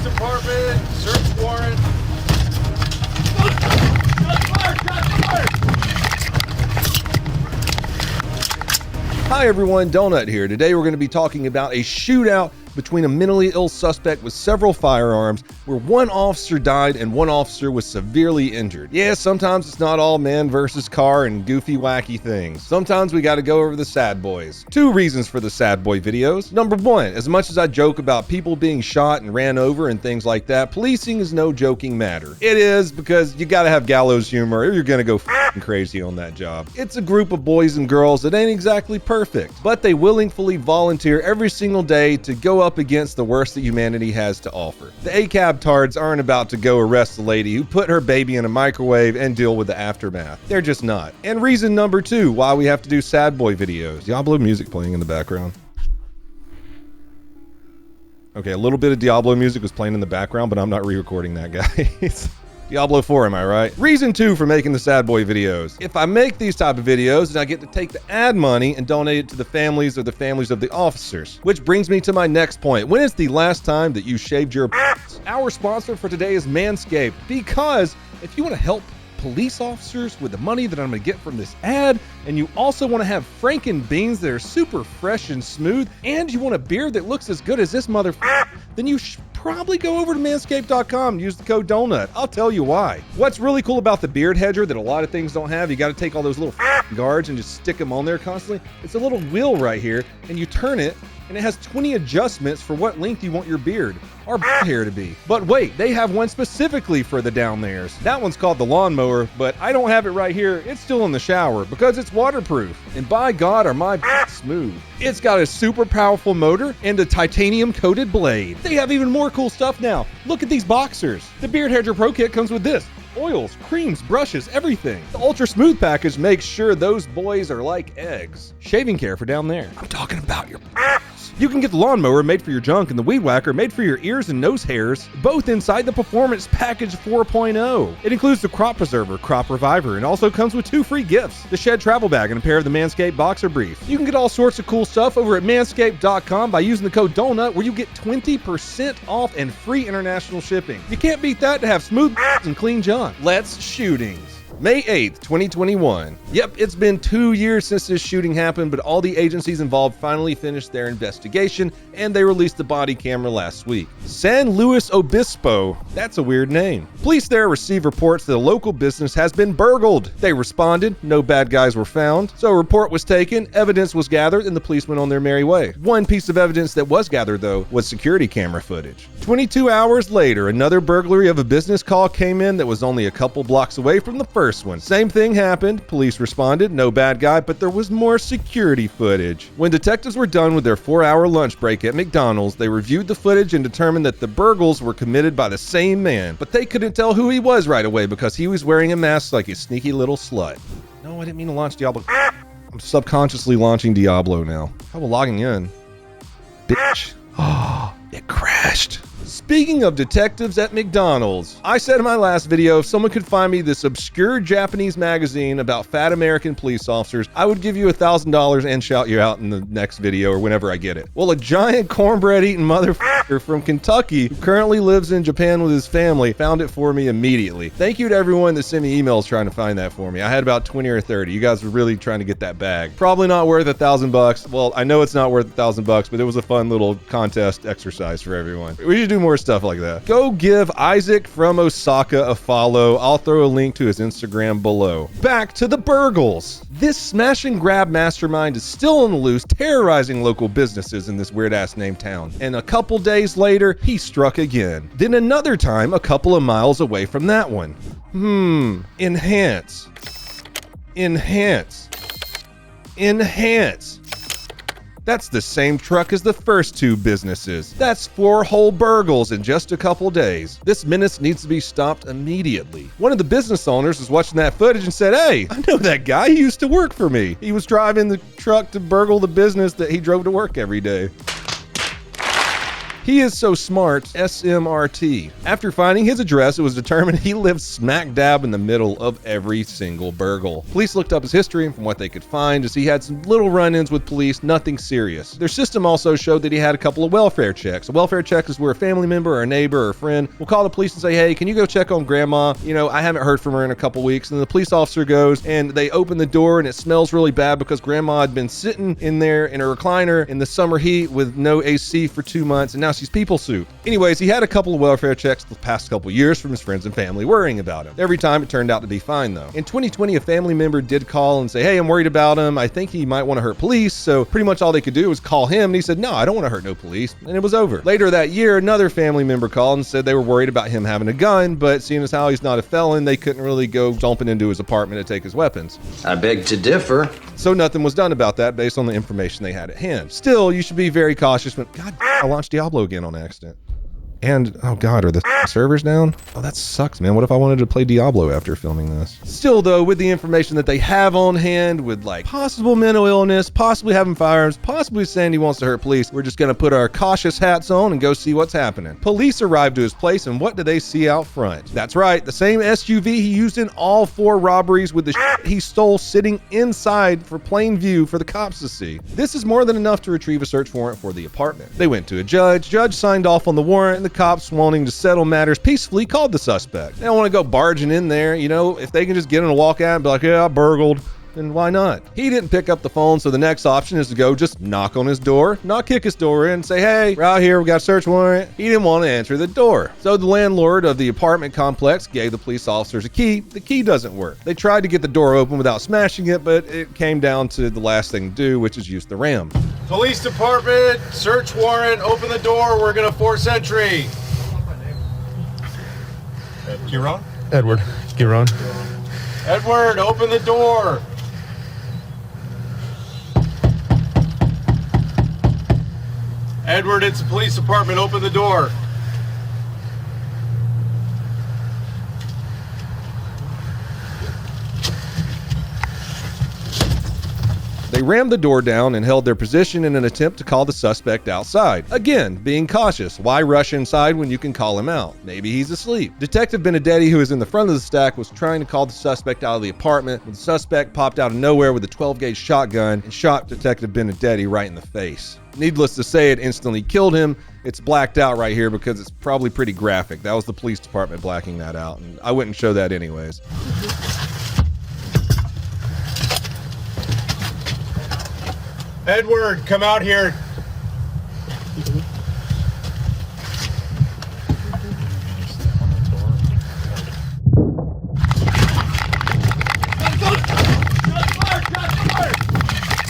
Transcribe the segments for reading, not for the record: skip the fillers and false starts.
Department, search warrant. Hi everyone, Donut here. Today we're going to be talking about a shootout between a mentally ill suspect with several firearms where one officer died and one officer was severely injured. Yeah, sometimes it's not all man versus car and goofy wacky things. Sometimes we got to go over the sad boys. Two reasons for the sad boy videos. Number one, as much as I joke about people being shot and ran over and things like that, policing is no joking matter. It is, because you got to have gallows humor or you're going to go f***ing crazy on that job. It's a group of boys and girls that ain't exactly perfect, but they willingly volunteer every single day to go up against the worst that humanity has to offer. The ACAB tards aren't about to go arrest the lady who put her baby in a microwave and deal with the aftermath. They're just not. And reason number two why we have to do sad boy videos. Diablo music playing in the background. Okay, a little bit of Diablo music was playing in the background, but I'm not re-recording that, guys. Diablo 4, am I right? Reason 2 for making the sad boy videos. If I make these type of videos, then I get to take the ad money and donate it to the families of the officers. Which brings me to my next point. When is the last time that you shaved your ass? Our sponsor for today is Manscaped, because if you want to help police officers with the money that I'm going to get from this ad, and you also want to have Franken beans that are super fresh and smooth, and you want a beard that looks as good as this motherfucker, then you should probably go over to manscaped.com and use the code DONUT. I'll tell you why. What's really cool about the beard hedger that a lot of things don't have, you got to take all those little guards and just stick them on there constantly. It's a little wheel right here, and you turn it, and it has 20 adjustments for what length you want your beard or hair to be. But wait, they have one specifically for the down there's. That one's called the lawnmower, but I don't have it right here. It's still in the shower because it's waterproof. And by God, are my smooth. It's got a super powerful motor and a titanium coated blade. They have even more cool stuff now. Look at these boxers. The Beard Hedger Pro Kit comes with this: oils, creams, brushes, everything. The Ultra Smooth package makes sure those boys are like eggs. Shaving care for down there. I'm talking about your You can get the lawnmower made for your junk and the weed whacker made for your ears and nose hairs, both inside the Performance Package 4.0. It includes the Crop Preserver, Crop Reviver, and also comes with 2 free gifts: the Shed Travel Bag and a pair of the Manscaped Boxer Briefs. You can get all sorts of cool stuff over at manscaped.com by using the code DONUT, where you get 20% off and free international shipping. You can't beat that to have smooth and clean junk. Let's shootings. May 8th, 2021. Yep, it's been 2 years since this shooting happened, but all the agencies involved finally finished their investigation, and they released the body camera last week. San Luis Obispo, that's a weird name. Police there received reports that a local business has been burgled. They responded, no bad guys were found, so a report was taken, evidence was gathered, and the police went on their merry way. One piece of evidence that was gathered, though, was security camera footage. 22 hours later, another burglary of a business call came in that was only a couple blocks away from the first one. Same thing happened. Police responded, no bad guy, but there was more security footage. When detectives were done with their 4-hour lunch break at McDonald's, they reviewed the footage and determined that the burgles were committed by the same man, but they couldn't tell who he was right away because he was wearing a mask like a sneaky little slut. No, I didn't mean to launch Diablo. I'm subconsciously launching Diablo now. How about logging in? Bitch. Oh, it crashed. Speaking of detectives at McDonald's, I said in my last video, if someone could find me this obscure Japanese magazine about fat American police officers, I would give you $1,000 and shout you out in the next video or whenever I get it. Well, a giant cornbread eating motherfucker from Kentucky who currently lives in Japan with his family found it for me immediately. Thank you to everyone that sent me emails trying to find that for me. I had about 20 or 30. You guys were really trying to get that bag. Probably not worth $1,000. Well, I know it's not worth $1,000, but it was a fun little contest exercise for everyone. We should do more stuff like that. Go give Isaac from Osaka a follow. I'll throw a link to his Instagram below. Back to the burgles. This smash and grab mastermind is still on the loose, terrorizing local businesses in this weird ass named town. And a couple days later, he struck again. Then another time a couple of miles away from that one. Enhance. Enhance. Enhance. That's the same truck as the first 2 businesses. That's 4 whole burgles in just a couple days. This menace needs to be stopped immediately. One of the business owners was watching that footage and said, "Hey, I know that guy. He used to work for me. He was driving the truck to burgle the business that he drove to work every day." He is so smart, SMRT. After finding his address, it was determined he lived smack dab in the middle of every single burgle. Police looked up his history, and from what they could find is he had some little run-ins with police, nothing serious. Their system also showed that he had a couple of welfare checks. A welfare check is where a family member or a neighbor or a friend will call the police and say, hey, can you go check on grandma? You know, I haven't heard from her in a couple weeks. And the police officer goes and they open the door and it smells really bad because grandma had been sitting in there in a recliner in the summer heat with no AC for 2 months and now she's people soup. Anyways, he had a couple of welfare checks the past couple years from his friends and family worrying about him. Every time it turned out to be fine though. In 2020, a family member did call and say, hey, I'm worried about him. I think he might want to hurt police. So pretty much all they could do was call him. And he said, no, I don't want to hurt no police. And it was over. Later that year, another family member called and said they were worried about him having a gun, but seeing as how he's not a felon, they couldn't really go jumping into his apartment to take his weapons. I beg to differ. So nothing was done about that based on the information they had at hand. Still, you should be very cautious when, God, I launched Diablo again on accident. And, oh God, are the servers down? Oh, that sucks, man. What if I wanted to play Diablo after filming this? Still, though, with the information that they have on hand, with like possible mental illness, possibly having firearms, possibly saying he wants to hurt police, we're just going to put our cautious hats on and go see what's happening. Police arrived to his place, and what do they see out front? That's right, the same SUV he used in all 4 robberies with the he stole sitting inside for plain view for the cops to see. This is more than enough to retrieve a search warrant for the apartment. They went to a judge. Judge signed off on the warrant, and the cops, wanting to settle matters peacefully, called the suspect. They don't want to go barging in there, you know, if they can just get in and walk out and be like, yeah, I burgled, then why not? He didn't pick up the phone, so the next option is to go just knock on his door, not kick his door in, and say, hey, we're out here, we got a search warrant. He didn't want to answer the door. So the landlord of the apartment complex gave the police officers a key. The key doesn't work. They tried to get the door open without smashing it, but it came down to the last thing to do, which is use the ram. Police department, search warrant, open the door, we're gonna force entry. Kieran? Edward. Kieran. Edward, open the door. Edward, it's the police department, open the door. They rammed the door down and held their position in an attempt to call the suspect outside. Again, being cautious. Why rush inside when you can call him out? Maybe he's asleep. Detective Benedetti, who is in the front of the stack, was trying to call the suspect out of the apartment when the suspect popped out of nowhere with a 12-gauge shotgun and shot Detective Benedetti right in the face. Needless to say, it instantly killed him. It's blacked out right here because it's probably pretty graphic. That was the police department blacking that out, and I wouldn't show that anyways. Edward, come out here.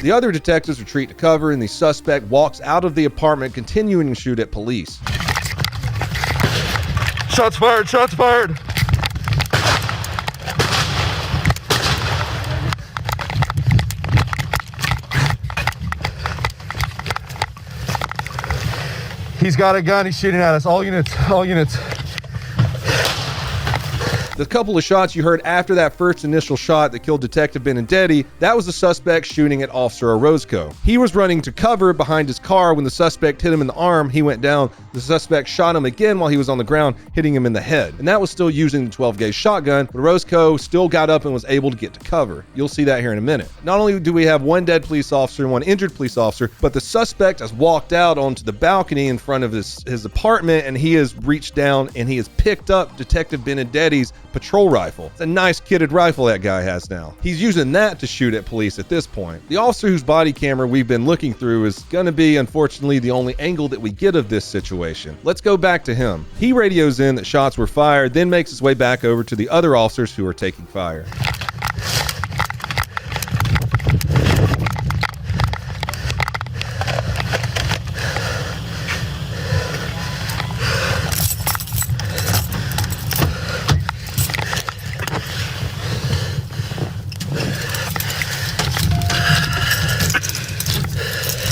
The other detectives retreat to cover, and the suspect walks out of the apartment, continuing to shoot at police. Shots fired! Shots fired! He's got a gun. He's shooting at us. All units. All units. The couple of shots you heard after that first initial shot that killed Detective Benedetti, that was the suspect shooting at Officer Orozco. He was running to cover behind his car. When the suspect hit him in the arm, he went down. The suspect shot him again while he was on the ground, hitting him in the head. And that was still using the 12-gauge shotgun, but Orozco still got up and was able to get to cover. You'll see that here in a minute. Not only do we have one dead police officer and one injured police officer, but the suspect has walked out onto the balcony in front of his apartment, and he has reached down and he has picked up Detective Benedetti's patrol rifle. It's a nice kitted rifle that guy has now. He's using that to shoot at police at this point. The officer whose body camera we've been looking through is going to be, unfortunately, the only angle that we get of this situation. Let's go back to him. He radios in that shots were fired, then makes his way back over to the other officers who are taking fire.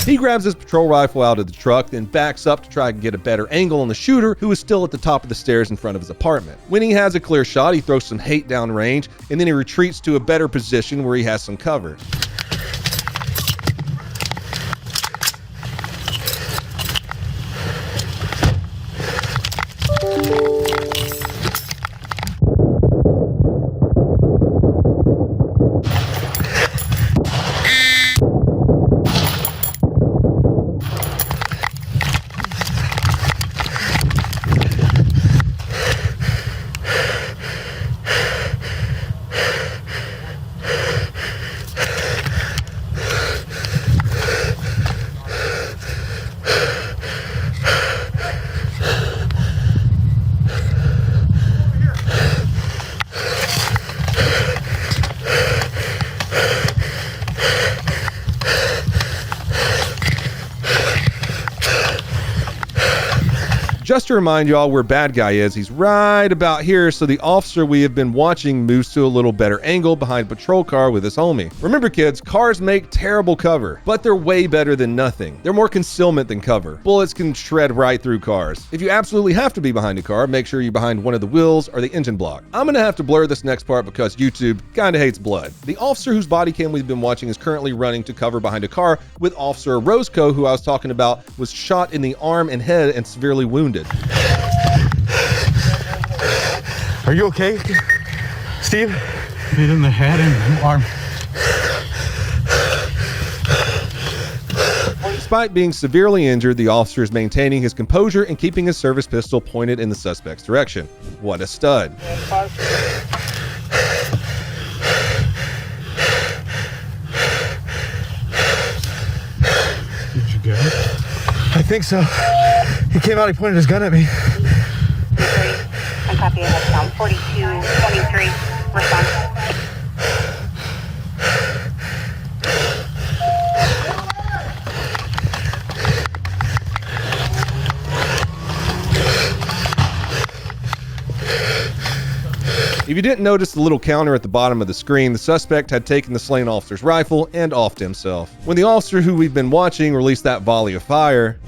He grabs his patrol rifle out of the truck, then backs up to try and get a better angle on the shooter, who is still at the top of the stairs in front of his apartment. When he has a clear shot, he throws some hate down range, and then he retreats to a better position where he has some cover. Just to remind y'all where bad guy is, he's right about here, so the officer we have been watching moves to a little better angle behind a patrol car with his homie. Remember kids, cars make terrible cover, but they're way better than nothing. They're more concealment than cover. Bullets can shred right through cars. If you absolutely have to be behind a car, make sure you're behind one of the wheels or the engine block. I'm gonna have to blur this next part because YouTube kinda hates blood. The officer whose body cam we've been watching is currently running to cover behind a car with Officer Roscoe, who I was talking about, was shot in the arm and head and severely wounded. Are you okay, Steve? Hit in the head and arm. Despite being severely injured, the officer is maintaining his composure and keeping his service pistol pointed in the suspect's direction. What a stud. Did you get it? I think so. He came out, he pointed his gun at me. I'm copy of headcount 4223. Response. If you didn't notice the little counter at the bottom of the screen, the suspect had taken the slain officer's rifle and offed himself. When the officer who we've been watching released that volley of fire,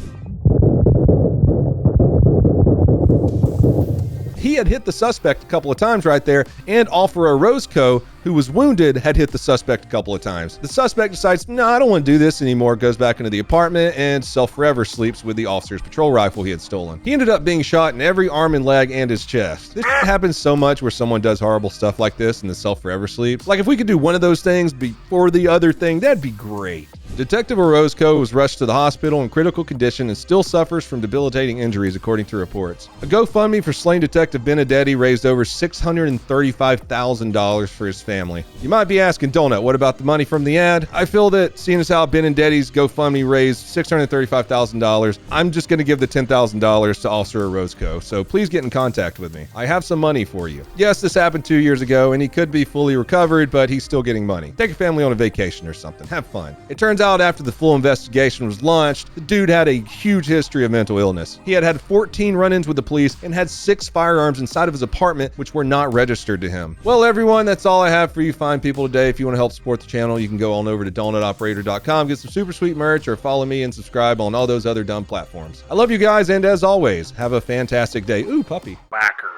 he had hit the suspect a couple of times right there, and Officer Roscoe, who was wounded, had hit the suspect a couple of times. The suspect decides, no, I don't want to do this anymore, goes back into the apartment, and forever sleeps with the officer's patrol rifle he had stolen. He ended up being shot in every arm and leg and his chest. This happens so much where someone does horrible stuff like this and then forever sleeps. Like if we could do one of those things before the other thing, that'd be great. Detective Orozco was rushed to the hospital in critical condition and still suffers from debilitating injuries, according to reports. A GoFundMe for slain Detective Benedetti raised over $635,000 for his family. You might be asking, Donut, what about the money from the ad? I feel that, seeing as how Benedetti's GoFundMe raised $635,000, I'm just going to give the $10,000 to Officer Orozco, so please get in contact with me. I have some money for you. Yes, this happened 2 years ago, and he could be fully recovered, but he's still getting money. Take your family on a vacation or something. Have fun. It turns out after the full investigation was launched, the dude had a huge history of mental illness. He had 14 run-ins with the police and had 6 firearms inside of his apartment which were not registered to him. Well, everyone, that's all I have for you fine people today. If you want to help support the channel, you can go on over to donutoperator.com, get some super sweet merch, or follow me and subscribe on all those other dumb platforms. I love you guys, and as always, have a fantastic day. Ooh, puppy. Whacker.